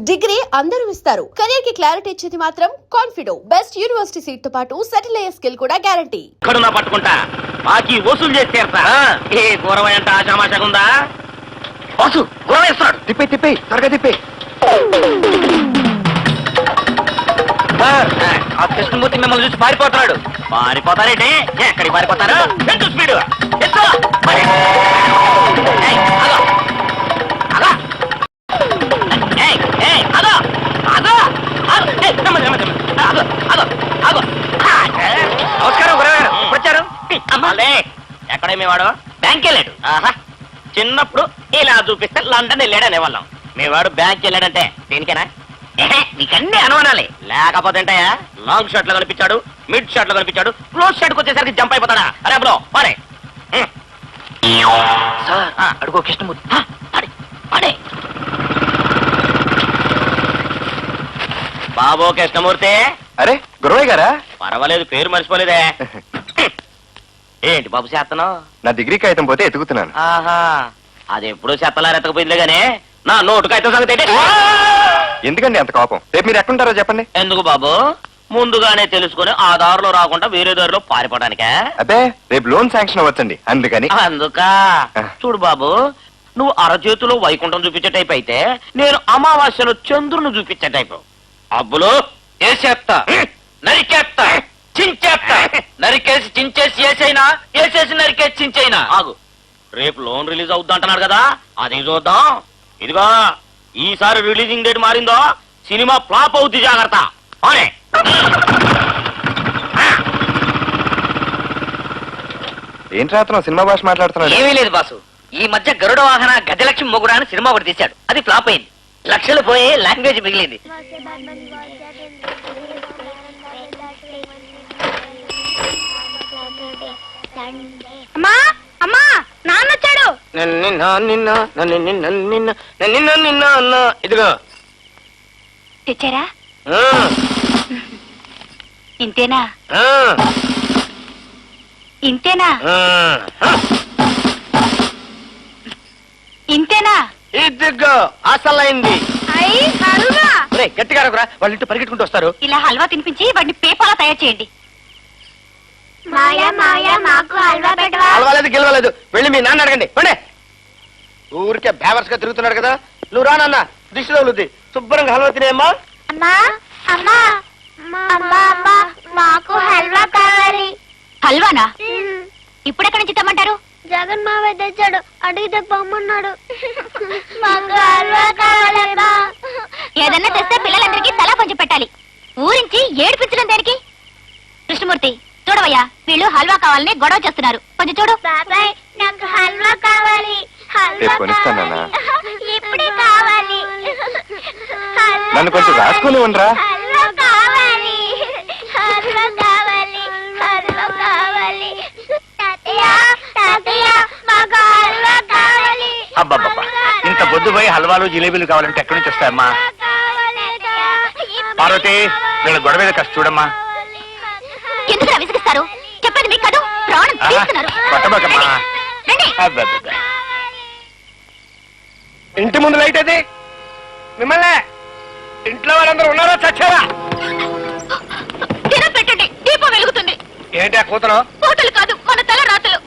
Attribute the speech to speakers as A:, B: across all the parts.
A: Degree అందరూ ఇస్తారు, career కి క్లారిటీ ఇచ్చేది మాత్రం కాన్ఫిడో. బెస్ట్ యూనివర్సిటీ సీట్ తో పాటు సెటిల్ అయ్యే స్కిల్ కూడా గ్యారంటీ.
B: కడునా పట్టుకుంటా బాకీ వసూలు చేసి తీరతా. ఏ గౌరవం అంటే ఆశామాషగా ఉందా? బాసు గౌరవ ఇస్తాడు.
C: తిప్పే త్వరగా తిప్పే.
B: ఆ కృష్ణమూర్తి మిమ్మల్ని చూసి పారిపోతున్నాడు. పారిపోతారేంటి? ఎక్కడికి పారిపోతారు? ఎంత స్పీడ్! నమస్కారం గురవారు, వచ్చారు. ఎక్కడ మీ వాడు? బ్యాంక్ వెళ్ళాడు. చిన్నప్పుడు ఇలా చూపిస్తే లండన్ వెళ్ళాడు అనేవాళ్ళం. మీ వాడు బ్యాంక్ వెళ్ళాడంటే దేనికైనా నీకన్నీ అనుమానాలే. లేకపోతే లాంగ్ షర్ట్ లో కనిపించాడు, మిడ్ షర్ట్ లో కనిపించాడు, క్లోజ్ షర్ట్ వచ్చేసరికి జంప్ అయిపోతాడా? అరే బ్రో పడే అడుగో కృష్ణమూర్తి. పడే బాబు కృష్ణమూర్తి.
C: అరే గురవయ్య గారా?
B: పర్వాలేదు, పేరు మర్చిపోలేదే. ఏంటి బాబు చేస్తున్నావు?
C: నా డిగ్రీ కాగితం పోతే ఎతుకుతున్నాను.
B: ఆహా, అది ఎప్పుడో చెత్తలా ఎత్తకపోయిందిలే గానీ నా నోటు కాగితం సంగతి ఏంటి?
C: ఎందుకండి అంత కోపం? రేపు మీరు ఎక్కడుంటారో చెప్పండి.
B: ఎందుకు బాబు? ముందుగానే తెలుసుకుని ఆ దారిలో రాకుండా వేరే దారిలో పారిపోవడానికే?
C: అదే రేపు లోన్ శాంక్షన్ అవ్వచ్చండి, అందుకని.
B: అందుకా? చూడు బాబు, నువ్వు అరచేతిలో వైకుంఠం చూపించే టైప్ అయితే నేను అమావాస్యలో చంద్రుని చూపించే టైపు. అబ్బులు వేసేస్తా, నరికేస్తా, చించేస్తా. నరికేసి చించేసి వేసైనా, వేసేసి నరికేసి చించైనా. ఆగు, రేపు లోన్ రిలీజ్ అవుద్ది అంటున్నాడు కదా, అది చూద్దాం. ఇదిగో ఈసారి రిలీజింగ్ డేట్ మారిందో సినిమా ఫ్లాప్ అవుద్ది, జాగ్రత్త.
C: ఏంటి రాత్రం సినిమా భాష మాట్లాడుతున్నాడు?
B: ఏమీ లేదు బాసు, ఈ మధ్య గరుడ వాహన గజలక్ష్మి మొగుడు అని సినిమా ఒకటి తీశాడు. అది ఫ్లాప్ అయింది, లక్షలు పోయి లాంగ్వేజ్ మిగిలింది.
D: అమ్మా అమ్మా, నాన్న వచ్చాడు.
B: ఇదిగో
D: తెచ్చారా? ఇంతేనా? ఇంతేనా? ఇంతేనా?
B: ఇదిగో అసలైంది.
D: అయ్యి హల్వా.
B: గట్టిగా రా, వాళ్ళు ఇంటి పరిగెట్టుకుంటూ వస్తారు.
D: ఇలా హల్వా తినిపించి వాడిని పేపాలా తయారు చేయండి. మాయా మాయా, మాకు హల్వా పెట్టవా?
B: గెలవలేదు గెలవలేదు, వెళ్ళి మీ నాన్న అడగండి. ఊరికే బ్యావర్స్ గా తిరుగుతున్నాడు కదా. నువ్వు రానన్న దిష్టిలో ఉంది, శుభ్రంగా హల్వా తినేమ్మా.
D: అమ్మా అమ్మా అమ్మా అమ్మా, మాకు హల్వా కావాలి. హల్వానా? ఇప్పుడెక్కడి నుంచి తెమ్మంటారు? జగన్ మావయ్య తెచ్చాడు, అడిగితే పొమ్మన్నాడు. మాకు హల్వా కావాలమ్మా. ఏదన్నా తెస్తే పిల్లలందరికీ తలా కొంచెం పెట్టాలి. ఊరించి ఏడిపించడం దానికి. కృష్ణమూర్తి చూడవయ్యా, వీళ్ళు హల్వా కావాలని గొడవ చేస్తున్నారు, కొంచెం చూడు. బాబాయ్ నాకు హల్వా కావాలి. ఇప్పుడే కావాలి.
C: నన్ను కొంచెం రాసుకుని ఉండరా.
D: హల్వా కావాలి, హల్వా కావాలి, హల్వా కావాలి. తాతయ్య తాతయ్య, మాకు హల్వా కావాలి.
B: అబ్బాబ్బా, ఇంత బొద్దు పోయి హల్వాలు జిలేబీలు కావాలంటే ఎక్కడి నుంచి వస్తాయమ్మా? పార్వతి, వీళ్ళ గొడవ మీద కాస్త చూడమ్మా.
D: ఎందుకు విసిగిస్తారు? చెప్పండి మీకు కదూ, ప్రాణం తీస్తున్నారు.
B: ఇంటి ముందు లైట్ అది మిమ్మల్ని, ఇంట్లో వాళ్ళందరూ ఉన్నారో చచ్చారా?
D: పెట్టండి, దీపం వెలుగుతుంది.
B: ఏంటి ఆ కూతురు?
D: కూతులు కాదు, మన తల రాతలు.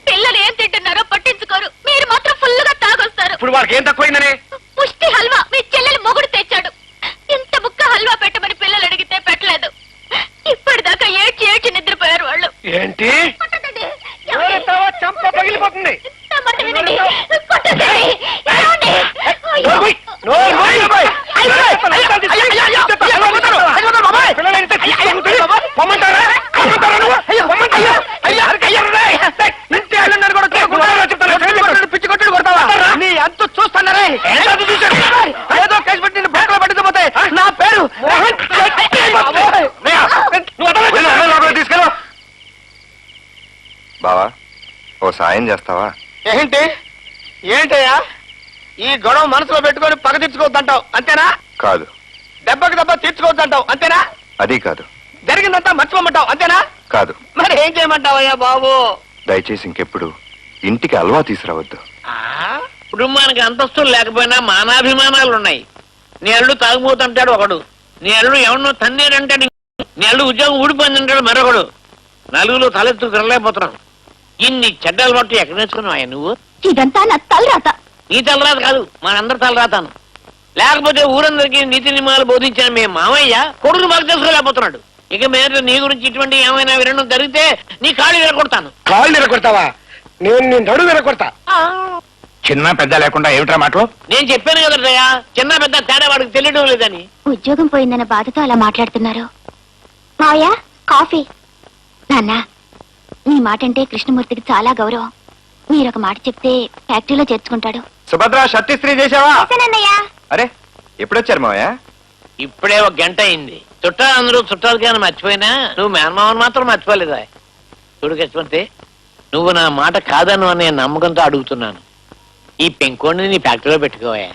D: పిల్లలు ఏం తింటున్నారో పట్టించుకోరు, మీరు మాత్రం ఫుల్ గా తాగొస్తారు.
B: ఇప్పుడు వాళ్ళకి ఏం తక్కువైందని?
D: పుష్టి హల్వా మీ చెల్లెలు మొగుడు తెచ్చాడు. ఇంత ముక్క హల్వా పెట్టమని పిల్లలు అడిగితే పెట్టలేదు. ఇప్పటిదాకా ఏడ్చి ఏడ్చి నిద్రపోయారు వాళ్ళు.
B: ఏంటి? చంప పగిలిపోతుంది. నీ అంత చూస్తున్నారే, ఏదో కేసు పెట్టి బొక్కలు పట్టుకుపోతే నా పేరు తీసుకెళ్ళ.
C: బావా, ఓ సాయం చేస్తావా?
B: ఏంటి? ఏంటయ్యా ఈ గొడవ మనసులో పెట్టుకొని పగ తీర్చుకోవద్దంటావు, అంతేనా?
C: కాదు.
B: దెబ్బకి దెబ్బ తీర్చుకోవద్దంటావు, అంతేనా?
C: అది కాదు.
B: జరిగిందంతా మర్చిపోమంటావు, అంతేనా?
C: కాదు.
B: మరి ఏం చేయమంటావయ్యా బాబు?
C: దయచేసి ఇంకెప్పుడు ఇంటికి హల్వా తీసుకురావద్దు.
B: కుటుంబానికి అంతస్తులు లేకపోయినా మానాభిమానాలు ఉన్నాయి. నీ అల్లుడు తాగుబోతుంటాడు ఒకడు, నీ అల్లుడు ఎవరినో తన్నేరంటాడు, నీ అల్లుడు ఉద్యోగం ఊడిపోయిందంటాడు మరొకడు. నలుగురు తలెత్తు తిరగలేకపోతున్నాం. ఇన్ని చెడ్డ అలవాటు ఎక్కడ నేర్చుకున్నావా నువ్వు?
D: ఇదంతా నా తలరాత.
B: నీ తలరాత కాదు, మనందరి తలరాతాను. లేకపోతే ఊరందరికీ నీతి నియమాలు బోధించిన మీ మామయ్య కొడుకు మాకు తెలుసుకోలేకపోతున్నాడు. ఇక మీద నీ గురించి ఇటువంటి ఏమైనా వినడం జరిగితే నీ కాళ్ళు విరగొడతాను.
E: కాళ్ళు విరగొడతావా? నేను నీ నడు విరగొడతా.
C: చిన్న పెద్ద లేకుండా ఏమిట్రా మాటలు?
B: నేను చెప్పాను కదయ్యా, చిన్న పెద్ద తేడా వాడికి తెలియడం లేదని.
D: ఉద్యోగం పోయిందన్న బాధతో అలా మాట్లాడుతున్నారు. మావయ్య కాఫీ. నాన్న, నీ మాట అంటే కృష్ణమూర్తికి చాలా గౌరవం. మీరొక మాట చెప్తే ఫ్యాక్టరీలో చేర్చుకుంటాడు.
C: సుభద్ర షర్ట్ ఇస్త్రీ చేసావా?
D: చేశానన్నయ్య.
C: అరే ఎప్పుడొచ్చారు మావయ్య?
B: ఇప్పుడే ఒక గంట అయింది. చుట్టాలు అందరూ చుట్టాలు కానీ మర్చిపోయినా నువ్వు మేనమావని మాత్రం మర్చిపోలేదా? చూడు కృష్ణమూర్తి, నువ్వు నా మాట కాదను అనే నమ్మకంతో అడుగుతున్నాను. ఈ పెంకోడిని నీ ఫ్యాక్టరీలో పెట్టుకోవా.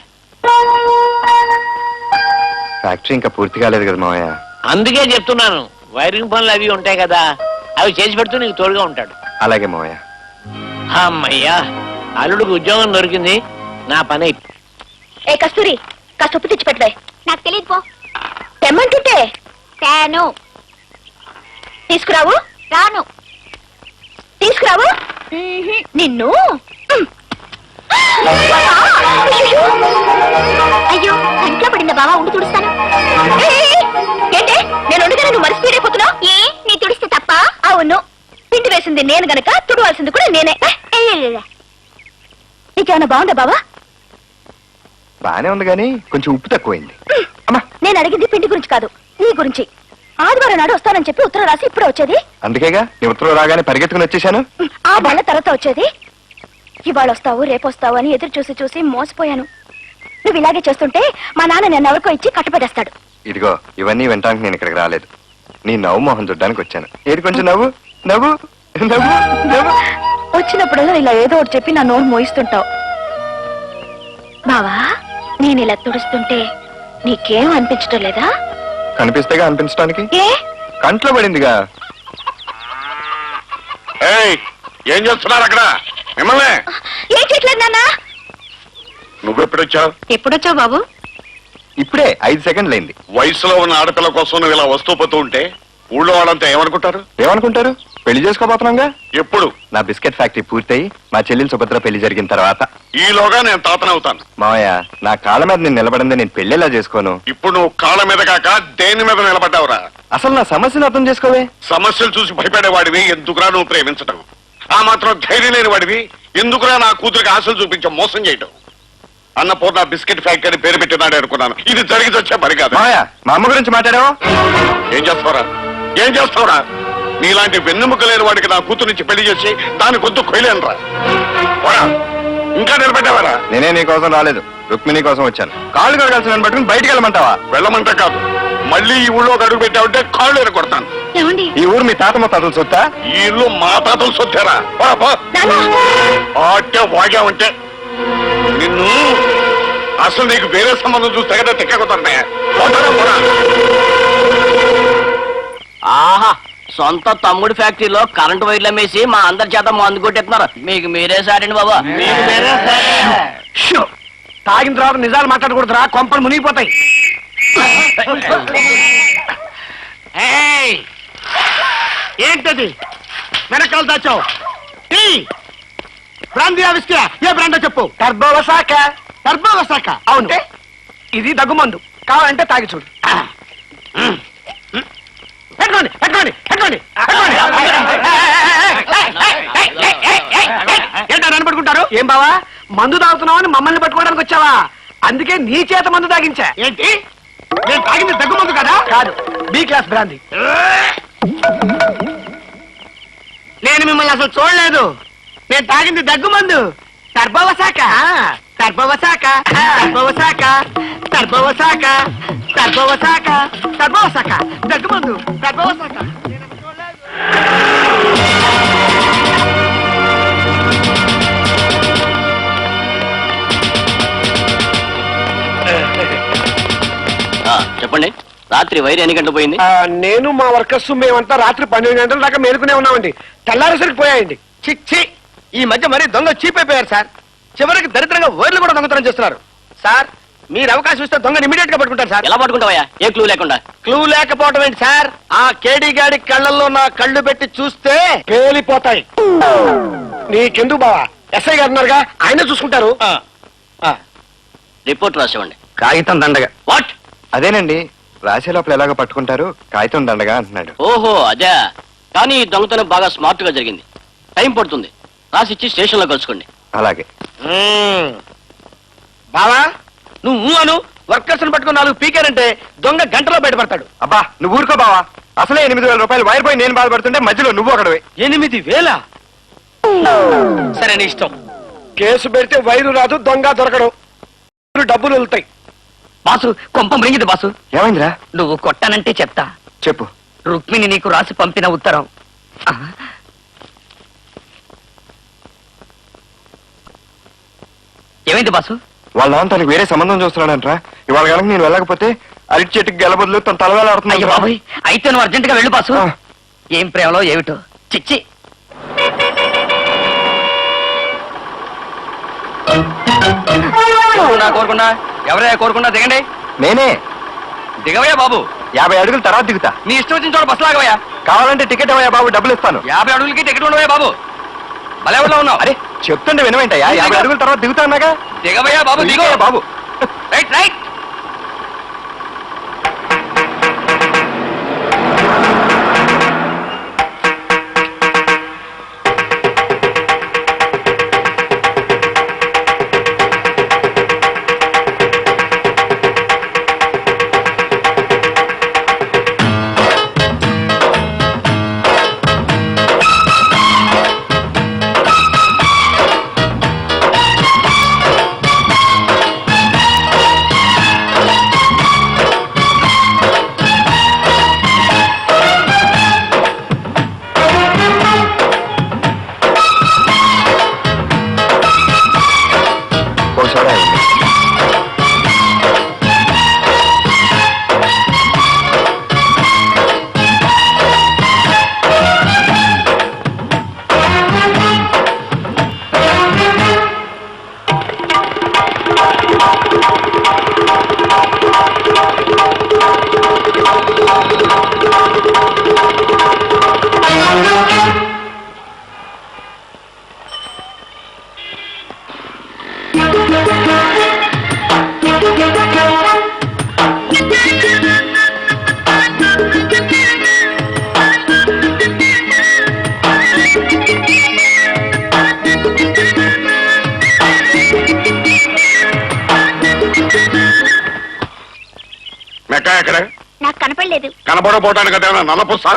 C: ఫ్యాక్టరీ ఇంకా పూర్తి కాలేదు కదా మావయ్య.
B: అందుకే చెప్తున్నాను, వైరింగ్ పనులు అవి ఉంటాయి కదా, అవి చేసి పెడుతూ నీకు తోడుగా ఉంటాడు.
C: అలాగే మావయ్య.
B: అమ్మయ్యా, అల్లుడికి ఉద్యోగం దొరికింది, నా పని అయిపోయింది.
D: ఏ కస్తూరి, కాస్త ఉప్పు తెచ్చి పెట్టవే. నాకు తెలియదు పో. తెమ్మంటుంటే తేను. తీసుకురావు? రాను. తీసుకురావు? నిన్ను. అయ్యో, కంట్లో పడిందా బావా? ఉండి తుడుస్తాను. ఏంటే నేను ఉండగానే నువ్వు మరి స్పీడ్ అయిపోతున్నావు? ఏ నీ తుడిస్తే తప్ప? అవును, పిండి వేసింది నేను గనక తుడవాల్సింది కూడా నేనే. నీకేమన్నా బాగుందా బావా?
C: బానే ఉంది కానీ కొంచెం ఉప్పు తక్కువైంది.
D: నేను అడిగింది పిండి గురించి కాదు, నీ గురించి. ఆదివారం నాడు వస్తానని చెప్పి ఉత్తరం రాసి ఇప్పుడు వచ్చేది.
C: అందుకేగా నీ ఉత్తరం రాగానే పరిగెత్తుకుని వచ్చేసాను.
D: ఆ వాళ్ళ తర్వాత వచ్చేది. ఇవాళ వస్తావు రేపు వస్తావు అని ఎదురు చూసి చూసి మోసపోయాను. నువ్వు ఇలాగే చేస్తుంటే మా నాన్న నన్ను ఎవరికో ఇచ్చి కట్టబెట్టేస్తాడు.
C: ఇదిగో ఇవన్నీ వినటానికి నేను ఇక్కడికి రాలేదు, నీ నవ్వు మొహం చూడ్డానికి వచ్చాను. ఏది కొంచెం నవ్వు నవ్వు నవ్వు నవ్వు.
D: వచ్చినప్పుడల్లా ఇలా ఏదో ఒకటి చెప్పి నా నోరు మోయిస్తుంటావు. బావా, నేను ఇలా తుడుస్తుంటే నీకేం అనిపించటం లేదా?
C: కనిపిస్తేగా అనిపించడానికి.
D: ఏ
C: కంట్లో పడిందిగా.
E: ఏం చేస్తున్నారు అక్కడ? మిమ్మల్ని.
D: ఏం చేయట్లేదు నాన్న.
E: నువ్వెప్పుడొచ్చావు?
D: ఎప్పుడొచ్చావు బాబు?
C: ఇప్పుడే 5 సెకండ్లు అయింది.
E: వయసులో ఉన్న ఆడపిల్ల కోసం నువ్వు ఇలా వస్తూ పోతూ ఉంటే ఊళ్ళో వాళ్ళంతా ఏమనుకుంటారు?
C: ఏమనుకుంటారు? పెళ్లి చేసుకోబోతున్నాగా.
E: ఎప్పుడు?
C: నా బిస్కెట్ ఫ్యాక్టరీ పూర్తయి మా చెల్లెలు సుభద్ర పెళ్లి జరిగిన తర్వాత.
E: ఈలోగా నేను తాతనవుతాను.
C: మావయ్య, నా కాళ్ళ మీద నేను నిలబడింది, నేను పెళ్లిలా చేసుకోను.
E: ఇప్పుడు నువ్వు కాళ్ళ మీద కాక దేని మీద నిలబడ్డావురా?
C: అసలు నా సమస్యను అర్థం చేసుకోవే.
E: సమస్యలు చూసి భయపడేవాడివి ఎందుకురా నువ్వు ప్రేమించటం? ఆ మాత్రం ధైర్యం లేని వాడివి ఎందుకురా నా కూతురికి ఆశలు చూపించ మోసం చేయటం? అన్నపూర్ణ బిస్కెట్ ఫ్యాక్టరీ పేరు పెట్టినాడే అనుకున్నాను. ఇది జరిగి వచ్చే పని కాదు.
C: మావయ్య, మా అమ్మ గురించి మాట్లాడావా?
E: ఏం చేస్తావురా? ఏం చేస్తావురా? నీలాంటి వెన్నెముక లేని వాడికి నా కూతురు నుంచి పెళ్లి చేసి దాని గొంతు కొయ్యలేనురా. ఇంకా నిలబెట్టావారా?
C: నేనే నీ కోసం రాలేదు, రుక్మిణి కోసం వచ్చాను. కాళ్ళు కడగాల్సిన నన్ను పట్టుకుని బయటికి వెళ్ళమంటావా?
E: వెళ్ళమంటే కాదు, మళ్ళీ ఈ ఊళ్ళో అడుగు పెట్టావంటే కాళ్ళు ఎరగొడతాను.
D: ఏమండి?
C: ఈ ఊరు మీ తాత ముత్తాతలు సొత్తా?
E: ఈ ఇల్లు మా తాతలు సొత్తారా? అట్టే వాగావంటే నిన్ను అసలు నీకు వేరే సంబంధం చూస్తే కదా తెక్కకుతానే.
B: ఆహా, సొంత తమ్ముడు ఫ్యాక్టరీలో కరెంటు వైర్లు అమ్మేసి మా అందరి చేత మందు కొట్టేస్తున్నారు. మీకు మీరే సారండి బాబా.
E: తాగిన తర్వాత నిజాలు మాట్లాడకూడదురా, కొంపలు మునిగిపోతాయి. ఏంటది వెనకాల దాచావు? బ్రాందీ ఆవిష్క ఏ బ్రాండో చెప్పు. టర్బోవసాక. టర్బోవసాక? అవును. ఇది దగ్గుమందు, కావాలంటే తాగి చూడు. పెట్టుకోండి పెట్టుకోండి పెట్టుకోండి. ఏంటో నన్ను పట్టుకుంటారు? ఏం బావా, మందు తాగుతున్నావు అని మమ్మల్ని పట్టుకోవడానికి వచ్చావా? అందుకే నీ చేత మందు తాగించా. ఏంటి? నేను తాగింది దగ్గు మందు కదా? కాదు, బి క్లాస్ బ్రాందీ. నేను మిమ్మల్ని అసలు చూడలేదు. నేను తాగింది దగ్గు మందు. టర్బోవసాక. టర్బోవసాక. టర్బోవసాక. టర్బోవసాక. టర్బోవసాక. టర్బోవసాక. దగ్గు మందు. టర్బోవసాక.
B: చెప్పండి, రాత్రి వైర్ ఎన్ని గంటలు పోయింది?
E: నేను మా వర్కర్స్ మేమంతా రాత్రి 12 గంటల దాకా మేలుకునే ఉన్నామండి. తెల్లారేసరికి పోయాయండి. చిచ్చి, ఈ మధ్య మరీ దొంగ చీప్ అయిపోయారు సార్. చివరికి దరిద్రంగా వైర్లు కూడా దొంగతనం చేస్తున్నారు సార్.
F: మీరు అవకాశం ఇస్తే దొంగని ఇమీడియట్ గా పట్టుకుంటారు సార్.
B: ఎలా పట్టుకుంటావయ్యా ఏ క్లూ లేకుండా?
F: క్లూ లేకపోవడం ఏంటి సార్? ఆ కేడి గాడి కళ్ళల్లో నా కళ్ళు పెట్టి చూస్తే పేలిపోతాయి. నీకెందుకు బావా? ఎస్ఐ గారు ఉన్నారుగా, ఆయన చూసుకుంటారు.
B: రిపోర్ట్ రాసివ్వండి.
F: కాగితం దండగా.
B: వాట్?
C: అదేనండి, రాసే లోపల ఎలాగో పట్టుకుంటారు, కాగితం దండగా అంటున్నాడు.
B: ఓహో అదే. కానీ ఈ దొంగతనం బాగా స్మార్ట్ గా జరిగింది. టైం పడుతుంది. రాసిచ్చి స్టేషన్ లో కలుసుకోండి.
C: అలాగే.
F: బావా నువ్వు అను వర్కర్స్ పట్టుకుని 4 పీకారంటే దొంగ గంటలో బయటపడతాడు.
C: అబ్బా నువ్వు ఊరుకో బావా, అసలే 8,000 రూపాయలు వైర్ పోయి నేను బాధపడుతుంటే మధ్యలో నువ్వు ఒకడవే.
F: 8,000? సరే నీ ఇష్టం. కేసు పెడితే వైరు రాదు, దొంగ దొరకడు, డబ్బులు వెళ్తాయి.
G: బాసు కొంప మృంగిది బాసు.
C: ఏమైందిరా?
G: నువ్వు కొట్టానంటే చెప్తా.
C: చెప్పు.
G: రుక్మిణి నీకు రాసి పంపిన ఉత్తరం. ఏమైంది బాసు?
C: వాళ్ళ నాన్న తనకి వేరే సంబంధం చూస్తున్నాడంట్రా. ఇవాళ కనుక నేను వెళ్ళకపోతే అరటి చెట్టుకి గెలబదులు తన
G: అయ్యో
C: తలవేలాడుతున్నాడు.
G: బాబోయ్, అయితే నువ్వు అర్జెంట్ గా వెళ్ళు బాసు.
C: ఆ.
G: ఏం ప్రేమలో ఏమిటో చిచ్చి. కోరుకుండా ఎవరయ్యా కోరుకుండా దిగండి.
C: నేనే
G: దిగవయ్యా బాబు.
C: 50 అడుగుల తర్వాత దిగుతా.
G: నీ ఇష్టం వచ్చిన చోట బస్సు లాగవయ్యా.
C: కావాలంటే టికెట్ అవ్వయా బాబు, డబ్బులు ఇస్తాను.
G: 50 అడుగులకి టికెట్ ఉండవయ్యా బాబు. భలే ఊళ్ళో ఉన్నావు.
C: అరే చెప్తుంటే వినవేంటయ్యా? 50 అడుగుల తర్వాత దిగుతా అన్నాగా.
G: దిగవయ్యా బాబు, దిగు
C: దిగవయ్యా బాబు.
G: Right right.
C: ఒకసారి ఆగండి.
E: మెక్క ఎక్కడ?
D: నాకు కనపడలేదు.
E: కనబడపోవటానికి కదా నల్లపుస్స.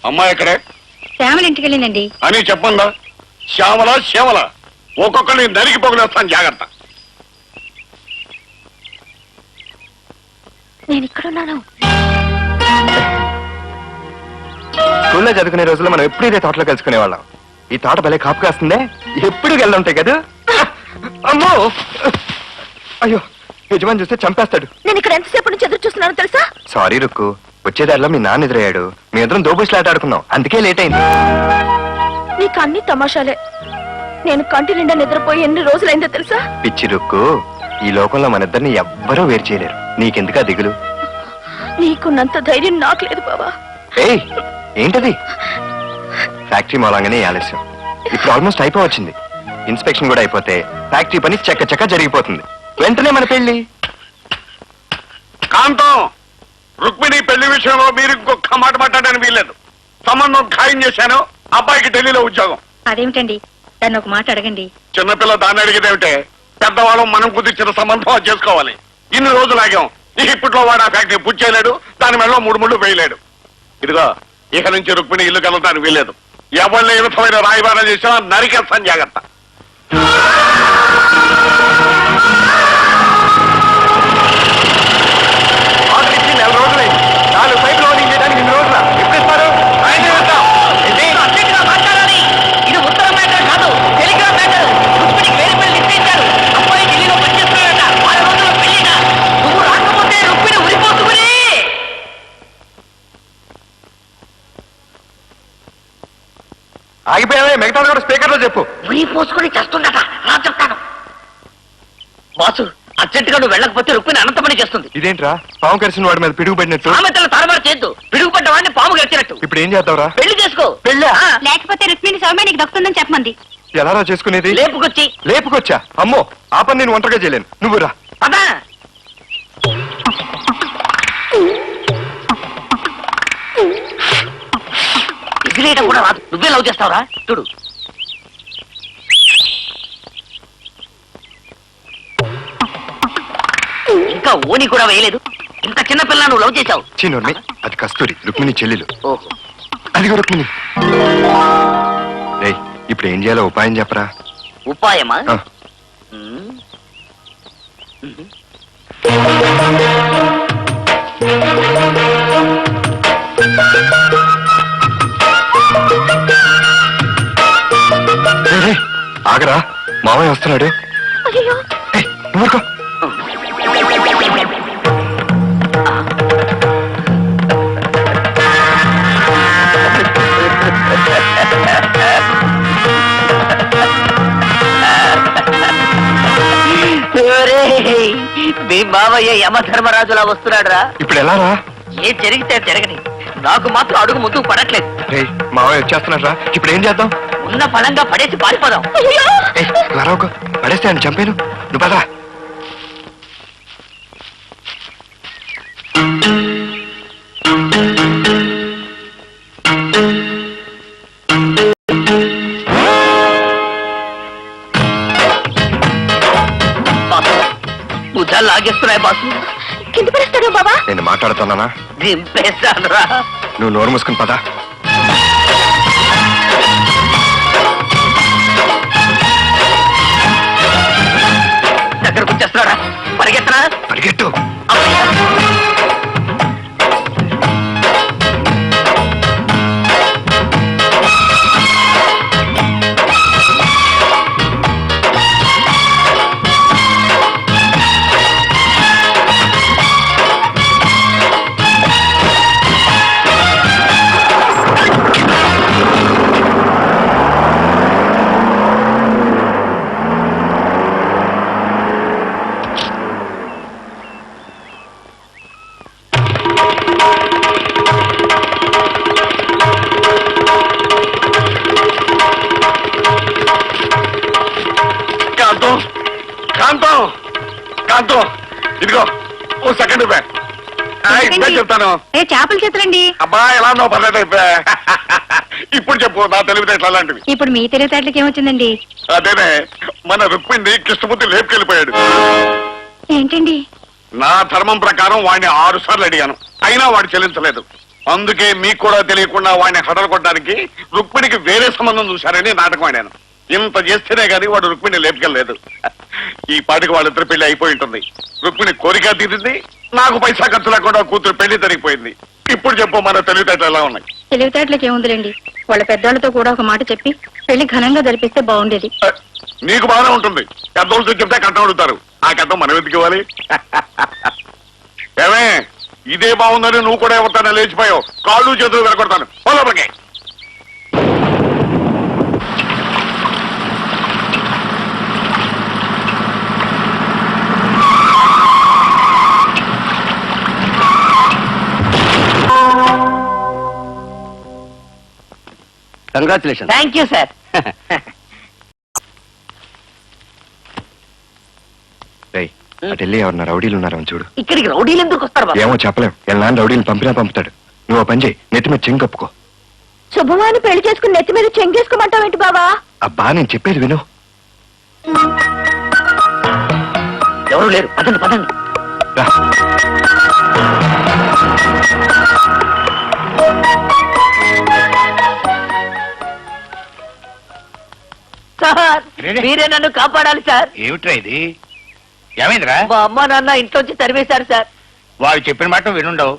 E: అమ్మాయి ఎక్కడే
D: ఫ్యామిలీ ఇంటికి వెళ్ళిందండి.
E: అని చెప్పందా? శ్యామల శ్యామల ఒక్కొక్కరిని నరికి పొగలేస్తాను, జాగ్రత్త.
D: నేను ఇక్కడున్నాను.
C: స్కూల్లో చదువుకునే రోజుల్లో మనం ఎప్పుడు ఇదే తోటలో కలుసుకునేవాళ్ళం. ఈ తోట భలే కాపు కాస్తుందే, ఎప్పుడు వెళ్ళుంటాయి కదా. అమ్మో అయ్యో, యజమాని చూస్తే చంపేస్తాడు.
D: నేను ఇక్కడ ఎంతసేపు నుంచి ఎదురు చూస్తున్నాను తెలుసా?
C: సారీ రుక్కు, వచ్చేదారిలో మీ నాన్న ఎదురయ్యాడు. మీ ఇద్దరం దోబుస్లాట ఆడుకున్నాం, అందుకే లేట్ అయింది.
D: నీకు అన్ని తమాషాలే. నేను కంటి నిండా నిద్రపోయి ఎన్ని రోజులైందో తెలుసా?
C: పిచ్చి రుక్కు, ఈ లోకంలో మన ఇద్దరిని ఎవ్వరూ వేరు చేయలేరు. నీకెందుకా దిగులు?
D: నీకున్నంత ధైర్యం నాకు లేదు బాబా.
C: ఏయ్ ఏంటది? ఫ్యాక్టరీ మూలంగానే ఈ ఆలస్యం. ఇప్పుడు ఆల్మోస్ట్ అయిపోవచ్చింది. ఇన్స్పెక్షన్ కూడా అయిపోతే ఫ్యాక్టరీ పని చక్క చక్క జరిగిపోతుంది. వెంటనే మన పెళ్లి.
E: కాంతం, రుక్మిణి పెళ్లి విషయంలో మీరు ఇంకొక మాట మాట్లాడడానికి వీల్లేదు. సంబంధం ఖాయం చేశాను, అబ్బాయికి ఢిల్లీలో ఉద్యోగం.
D: అదేమిటండి, దాన్ని ఒక మాట అడగండి.
E: చిన్నపిల్ల దాన్ని అడిగేదేమిటే? పెద్దవాళ్ళం మనం కుదిర్చిన సంబంధం అది చేసుకోవాలి. ఇన్ని రోజులు ఆగాం. ఇప్పట్లో వాడు ఆ ఫ్యాక్టరీ పూర్తి చేయలేడు, దాని మెడలో 3 ముళ్ళు వేయలేడు. ఇదిగో ఇక నుంచి రుక్మిణి ఇల్లు కలవటానికి వీల్లేదు. ఎవరిని ఏ విధమైన రాయబారం చేసినా నరికేస్తాను, జాగ్రత్త.
C: ఆర్డర్ ఇచ్చి 4 రోజులైంది. 4 పైపులు ఓడింగ్ చేయడానికి 2 రోజుల. ఎప్పుడు ఇస్తారు?
G: ఇది ఉత్తరం మ్యాటర్ కాదు, టెలిగ్రామ్ మ్యాటర్. రుక్మిణికి వేరే పెళ్లి నిశ్చయించారు. అబ్బాయి ఢిల్లీలో పనిచేస్తున్నాడట. 6 రోజుల పెళ్లిట. నువ్వు రాకపోతే రుక్మిణి ఉరిపోతుంది.
C: మిగతాది కూడా స్పీకర్ లో చెప్పు.
G: ఉరి పోసుకొని చేస్తుందట రా చెప్తాను. బాసు అర్జెంటుగా నువ్వు వెళ్ళకపోతే రుక్మిణి అనంతమని చేస్తుంది.
C: ఇదేంట్రా పాము కరిసిన వాడి మీద పిడుగు పడినట్టు?
G: సామెతలు తరబడి చేయొద్దు. పిడుగుపడ్డ వాడిని పాము గడిచినట్టు.
C: ఇప్పుడు ఏం చేద్దాంరా?
G: పెళ్లి చేసుకో.
C: పెళ్ళా?
G: ఆ,
D: లేకపోతే రుక్మిణి సౌమ్య నీకు దక్కుతుందని చెప్పమంది.
C: ఎలారా చేసుకునేది?
G: లేపుకొచ్చి
C: లేపుకొచ్చా? అమ్మో ఆ పని నేను ఒంటరిగా చేయలేను, నువ్వు రా.
G: పదా ఎగిరేయడం కూడా రాదు. నువ్వే లవ్ చేస్తావురా చూడు. ఇంకా ఓని కూడా వేయలేదు. ఇంత చిన్న పిల్ల నువ్వు లవ్ చేశావు.
C: చిన్నోర్మి, అది కస్తూరి, రుక్మిణి చెల్లెలు.
G: ఓహో
C: అదిగో రుక్మిణి. రేయ్, ఇప్పుడు ఏం చేయాలో ఉపాయం చెప్పరా.
G: ఉపాయమా?
C: ఆ,
G: ఉమ్.
C: రేయ్, రేయ్, ఆగరా, మామయ్య వస్తున్నాడు.
D: అయ్యో
C: ఏయ్, నువ్వు ఊరుకో.
G: ఒరేయ్, మీ మావయ్య యమధర్మరాజులా వస్తున్నాడురా.
C: ఇప్పుడు ఎలా రా?
G: ఏ జరిగితే జరగని నాకు మాత్రం అడుగు ముందుకు పడట్లేదు.
C: రేయ్, మామయ్య వచ్చేస్తున్నాడు రా. ఇప్పుడు ఏం చేద్దాం?
G: ఉన్న ఫలంగా పడేసి పారిపోదాం.
C: ఏయ్, రారావుకో, పడేస్తే ఆయన చంపాను. నువ్వు పదా.
G: బాసు భుజాలు లాగేస్తున్నాయి బాసు.
D: కింద పడేస్తాడు బాబా.
C: నేను మాట్లాడుతున్నానా?
G: దింపేస్తానురా.
C: నువ్వు నోరు మూసుకుని పదా.
G: దగ్గరకు వచ్చేస్తున్నాడా? పరిగెత్తనా?
C: పరిగెట్టు.
E: కాంతం, కాంతం, కాంతం, ఇదిగో ఓ సెకండ్ ఇవ్వే. ఇప్పుడే చెప్తాను.
D: ఏ చేపల చేతులండి.
E: అబ్బా ఎలా ఉన్నావు? పర్లేదు ఇవ్వే. ఇప్పుడు చెప్పు, నా తెలివితేటలు అలాంటివి.
D: ఇప్పుడు మీ తెలివితేటలకి ఏమొచ్చిందండి?
E: అదేనే, మన రుక్మిణి కృష్ణమూర్తి లేపుకెళ్ళిపోయాడు.
D: ఏంటండి?
E: నా ధర్మం ప్రకారం వాడిని 6 సార్లు అడిగాను, అయినా వాడు చెల్లించలేదు. అందుకే మీకు కూడా తెలియకుండా వాడిని హడలు కొట్టడానికి రుక్మిణికి వేరే సంబంధం చూశారని నాటకం ఆడాను. ఇంత చేస్తేనే గానీ వాడు రుక్మిణి లేపుకెళ్ళలేదు. ఈ పాటికి వాళ్ళిద్దరు పెళ్లి అయిపోయి ఉంటుంది. రుక్మిణి కోరిక తీరింది, నాకు పైసా ఖర్చు లేకుండా కూతురు పెళ్లి జరిగిపోయింది. ఇప్పుడు చెప్పు, మన తెలివితేటలు ఎలా ఉన్నాయి?
D: తెలివితేటలకి ఏముందిలేండి. వాళ్ళ పెద్దవాళ్ళతో కూడా ఒక మాట చెప్పి పెళ్లి ఘనంగా జరిపిస్తే బాగుండేది.
E: నీకు బాగానే ఉంటుంది. పెద్దోళ్ళతో చెప్తే కట్నం అడుగుతారు. ఆ కట్నం మనం ఎందుకు ఇవ్వాలి? ఏమే, ఇదే బాగుందని నువ్వు కూడా ఎవరితోనే లేచిపోయావు. కాళ్ళు చేతులు వెరగొడతాను. పోలోపలికి.
F: కంగ్రాచులేషన్.
G: Thank you sir.
C: రేయ్, అటు వెళ్ళి ఎవరన్నా రౌడీలు ఉన్నారని చూడు.
G: ఇక్కడికి రౌడీలు ఎందుకు వస్తారు బాబు?
C: ఏమో చెప్పలేం. ఎలా రౌడీలు పంపినా పంపుతాడు. నువ్వు ఓ పని చేయి, నెత్తి మీద చెంగు కప్పుకో.
D: శుభమాని పెళ్లి చేసుకుని నెత్తి మీద చెంగేసుకోమంటావేంటి బాబా?
C: అబ్బా, నేను చెప్పేది విను.
G: ఎవరు లేరు, పదండి పదండి.
C: రా.
G: సార్ మీరే నన్ను కాపాడాలి సార్.
H: ఏమిట్రా ఇది? ఏమైందిరా?
G: మా అమ్మ నాన్న ఇంట్లోంచి తరివేశారు సార్.
H: వారు చెప్పిన మాట వినుండవు,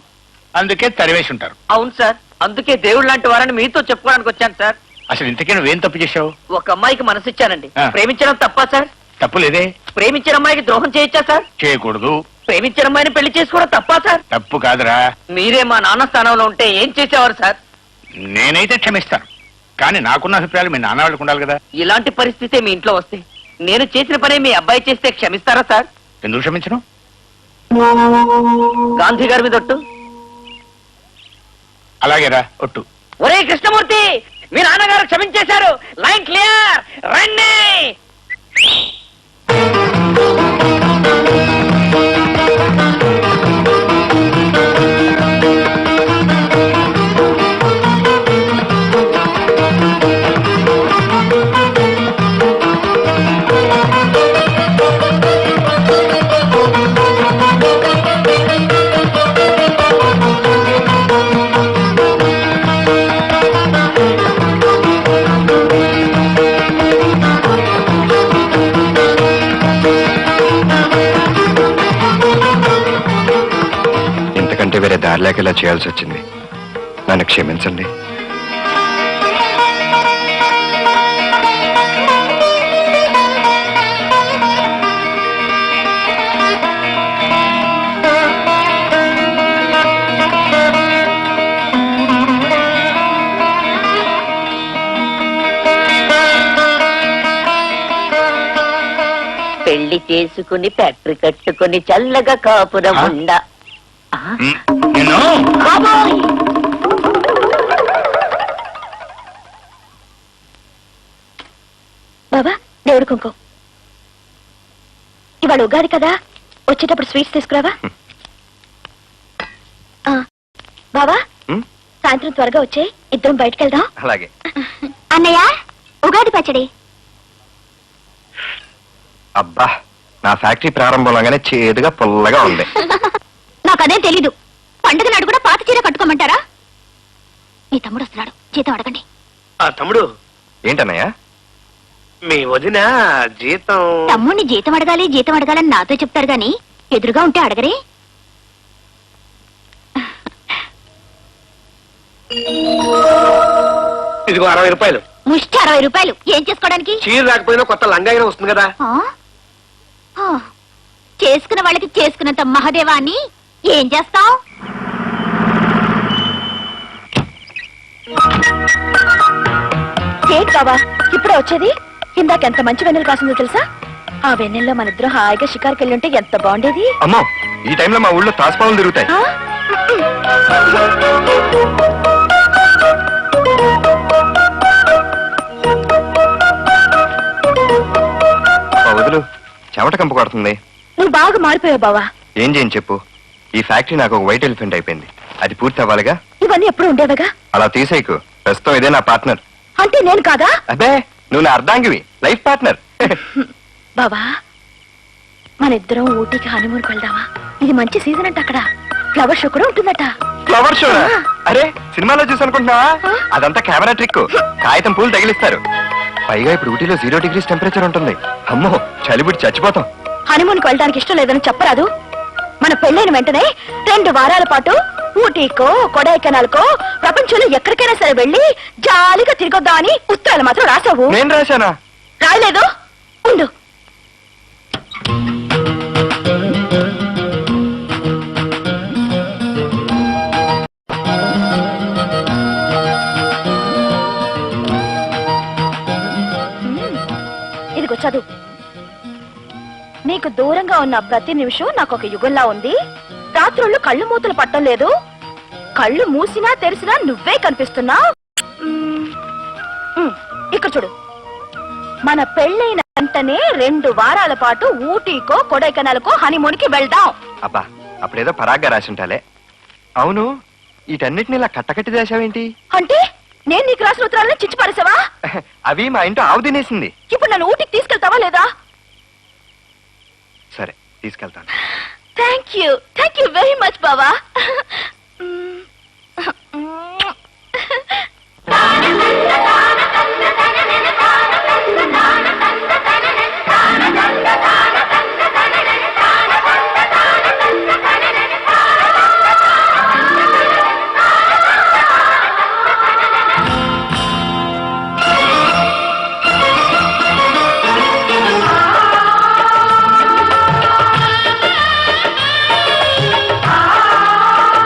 H: అందుకే తరివేసి ఉంటారు.
G: అవును సార్, అందుకే దేవుడు లాంటి వారని మీతో చెప్పుకోవడానికి వచ్చాను సార్.
H: అసలు ఇంతకీ నువ్వేం తప్పు చేశావు?
G: ఒక అమ్మాయికి మనసిచ్చానండి.
H: ఆ.
G: ప్రేమించడం తప్పా సార్?
H: తప్పులేదే.
G: ప్రేమించిన అమ్మాయికి ద్రోహం చేయొచ్చా సార్?
H: చేయకూడదు.
G: ప్రేమించిన అమ్మాయిని పెళ్లి చేసుకోవడం తప్పా సార్?
H: తప్పు కాదురా.
G: మీరే మా నాన్న స్థానంలో ఉంటే ఏం చేసేవారు సార్?
H: నేనైతే క్షమిస్తాను. కానీ నాకున్న అభిప్రాయాలు మీ నాన్న వాళ్ళకు ఉండాలి కదా.
G: ఇలాంటి పరిస్థితి మీ ఇంట్లో వస్తే నేను చేసిన పని మీ అబ్బాయి చేస్తే క్షమిస్తారా సార్?
H: ఎందుకు క్షమించను?
G: గాంధీ గారి మీద ఒట్టు.
H: అలాగేరా ఒట్టు.
G: ఒరే కృష్ణమూర్తి, మీ నాన్నగారు క్షమించేశారు. లైన్ క్లియర్, రండి.
C: ఇంతకంటే వేరే దారి లేక ఇలా చేయాల్సి వచ్చింది. నన్ను క్షమించండి.
G: పెళ్లి చేసుకుని ఫ్యాక్టరీ కట్టుకుని చల్లగా కాపురం ఉండ.
H: నిన్ను
G: బాబోయ్!
D: బాబా దేవుడు కుంకో. ఇవాళ ఉగాది కదా, వచ్చేటప్పుడు స్వీట్స్ తీసుకురావా? బాబా
C: ఉమ్,
D: సాయంత్రం త్వరగా వచ్చే, ఇద్దరం బయటకు వెళ్దాం.
C: అలాగే.
D: అన్నయ్య ఉగాది పచ్చడి.
C: అబ్బా, నా ఫ్యాక్టరీ ప్రారంభంలోగానే చేదుగా పుల్లగా ఉంది.
D: నాకదేం తెలీదు. పండుగ నాడు కూడా పాత చీర కట్టుకోమంటారా? మీ తమ్ముడు వస్తున్నాడు, జీతం అడగండి.
F: తమ్ముడు,
C: ఏంటన్నయ్య?
F: మీ వదిన జీతం.
D: తమ్ముడిని జీతం అడగాలని నాతో చెప్తారు గాని ఎదురుగా ఉంటే అడగరే.
F: ఇదిగో 60 రూపాయలు.
D: ముష్టి 60 రూపాయలు ఏం చేసుకోవడానికి?
F: చీర రాకపోయినా కొత్త లంగాయినా వస్తుంది కదా.
D: ఆ? ఆ, చేసుకున్న వాళ్ళకి చేసుకున్నంత మహాదేవా అని ఏం చేస్తాం? ఏంటి బాబా ఇప్పుడే వచ్చేది? ఇందాక ఎంత మంచి వెన్నెలు కాసిందో తెలుసా? ఆ వెన్నెల్లో మన ఇద్దరం హాయిగా షికార్కి వెళ్ళుంటే ఎంత బాగుండేది.
C: అమ్మో, ఈ టైంలో మా ఊళ్ళో తాస్పాములు తిరుగుతాయి.
D: ఆ?
C: మా వదులు చెమట కంపు కొడుతుంది.
D: నువ్వు బాగా మారిపోయావు బావా.
C: ఏం చేయని చెప్పు. ఈ ఫ్యాక్టరీ నాకు ఒక వైట్ ఎలిఫెంట్ అయిపోయింది. అది పూర్తి అవ్వాలిగా.
D: ఇవన్నీ ఎప్పుడు ఉండేవగా?
C: అలా తీసేయకు. ప్రస్తుతం ఇదే నా పార్ట్నర్.
D: అంటే నేను కాదా?
C: అబ్బే, నువ్వు నా అర్ధాంగివి, లైఫ్ పార్ట్నర్.
D: బావా మన ఇద్దరం ఊటీకి హనీమూన్కి వెళ్దామా? ఇది మంచి సీజన్ అంట, అక్కడ ఫ్లవర్ షో కూడా ఉంటుందట.
C: Flower show? అరే, సినిమాలో చూసి అనుకుంటున్నావా? అదంతా కెమెరా ట్రిక్. కాగితం పూలు తగిలిస్తారు. పైగా ఇప్పుడు ఊటీలో 0 degrees టెంపరేచర్ ఉంటుంది. అమ్మో, చలిబుడి చచ్చిపోతాం.
D: హనీమూన్కి వెళ్ళడానికి ఇష్టం లేదని చెప్పరాదు. మన పెళ్ళైన వెంటనే 2 వారాల పాటు ఊటీకో కొడైకెనాల్కో ప్రపంచంలో ఎక్కడికైనా సరే వెళ్ళి జాలీగా తిరిగొద్దామని ఉత్తరాలు మాత్రం రాసావు.
C: నేను రాశానా?
D: రాయలేదు. ఉండు. ఇదిగో చదువు. నీకు దూరంగా ఉన్న ప్రతి నిమిషం నాకు ఒక యుగంలా ఉంది. రాత్రుళ్ళు కళ్ళు మూతలు పట్టం లేదు. కళ్ళు మూసినా తెరిసినా నువ్వే కనిపిస్తున్నావు. ఇక్కడ చూడు. మన పెళ్ళైన వెంటనే 2 వారాల పాటు ఊటీకో కొడైకెనాల్కో హనీమూన్కి వెళ్దాం.
C: అబ్బా, అప్పుడేదో పరాగ్గా రాసి ఉంటాలే. అవును, వీటన్నిటిని ఇలా కట్టకట్టి చేసావేంటి?
D: అంటే నేను నీకు రాసిన ఉత్తరాలను చిచ్చి పారేసావా?
C: అవి మా ఇంట్లో ఆవు తినేసింది.
D: ఇప్పుడు నన్ను ఊటీకి తీసుకెళ్తావా లేదా?
C: సరే, తీసుకెళ్తాను.
D: థ్యాంక్ యూ వెరీ మచ్ బావా.